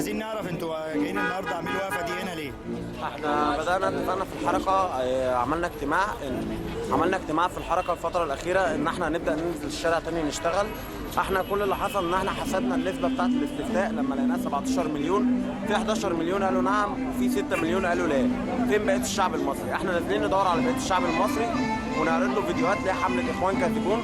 عايزين نعرف انتوا جايين النهارده عاملين وقفه دي هنا ليه؟ احنا اتفقنا في الحركه، عملنا اجتماع في الحركه الفتره الاخيره ان احنا هنبدا ننزل الشارع تاني نشتغل. احنا كل اللي حصل ان احنا حسبنا النسبه بتاعت الاستفتاء لما لقيناها 17 مليون، في 11 مليون قالوا نعم وفي 6 مليون قالوا لا. فين بقيه الشعب المصري؟ احنا نازلين ندور على بقيه الشعب المصري ونعرض له فيديوهات ليه حمله اخوان كاتبون،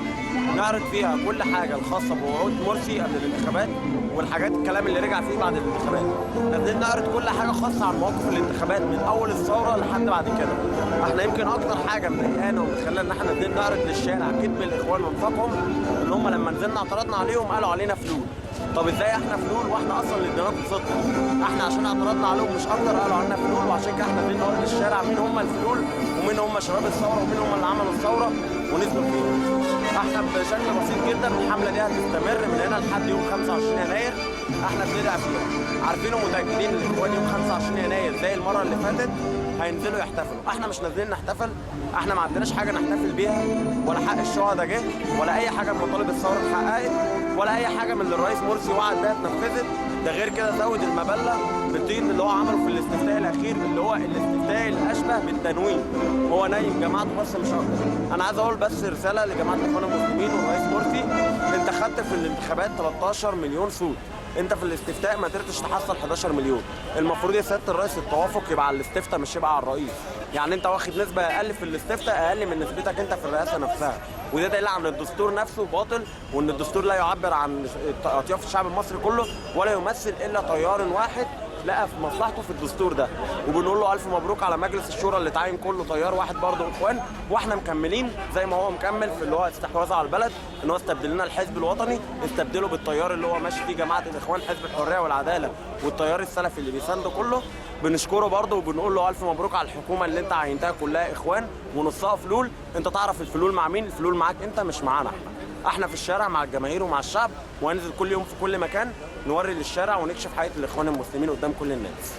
نعرض فيها كل حاجه الخاصه بوعود مرسي قبل الانتخابات والحاجات الكلام اللي رجع فيه بعد الانتخابات. نازلين نعرض كل حاجه خاصه عن مواقف الانتخابات من اول الثوره لحد بعد كده. احنا يمكن اكتر حاجه مضايقانا ومخلينا ان احنا نازلين نعرض للشارع كذب الاخوان وانفاقهم ان هم لما نزلنا اعترضنا عليهم قالوا علينا فلول. طب ازاي احنا فلول واحنا اصلا اللي اديناكم صدق؟ احنا عشان اعترضنا عليهم مش اكتر قالوا علينا فلول، وعشان كده احنا نازلين نقول للشارع مين هم الفلول ومين هم شباب الثوره ومين هم اللي عملوا الثوره ونثبت فيهم. احنا بشكل بسيط جدا الحمله دي هتستمر من هنا لحد يوم 25 يناير. احنا بندعي فيها، عارفين ومتاكدين ان الاخوان يوم 25 يناير زي المره اللي فاتت هينزلوا يحتفلوا. احنا مش نازلين نحتفل، احنا ما عندناش حاجه نحتفل بيها، ولا حق الشهداء جه، ولا اي حاجه من مطالب الثوره اتحققت، ولا اي حاجه من اللي الرئيس مرسي وعد بيها اتنفذت. ده غير كده زود المبلغ بالطين اللي هو عمله في الاستفتاء الاخير اللي هو الاستفتاء الاشبه بالتنوين. هو نايم جماعته بس مش اكتر. انا عايز اقول بس رساله لجماعه الاخوان المسلمين والرئيس مرسي، انت خدت في الانتخابات 13 مليون صوت، انت في الاستفتاء ما قدرتش تحصل 11 مليون. المفروض يا سياده الرئيس التوافق يبقى على الاستفتاء مش يبقى على الرئيس. يعني انت واخد نسبه اقل في الاستفتاء اقل من نسبتك انت في الرئاسه نفسها، وده دليل على ان الدستور نفسه باطل، وان الدستور لا يعبر عن اطياف الشعب المصري كله ولا يمثل الا تيار واحد لقى في مصلحته في الدستور ده. وبنقول له الف مبروك على مجلس الشورى اللي تعين كله تيار واحد برضه اخوان، واحنا مكملين زي ما هو مكمل في اللي هو استحواذ على البلد، ان هو استبدل لنا الحزب الوطني، استبدله بالتيار اللي هو ماشي فيه جماعه الاخوان حزب الحريه والعداله والتيار السلفي اللي بيسانده كله. بنشكره برضه وبنقول له الف مبروك على الحكومه اللي انت عينتها كلها اخوان ونصها فلول. انت تعرف الفلول مع مين؟ الفلول معاك انت مش معانا. احنا في الشارع مع الجماهير ومع الشعب، وهننزل كل يوم في كل مكان نوري للشارع ونكشف حقيقه الاخوان المسلمين قدام كل الناس.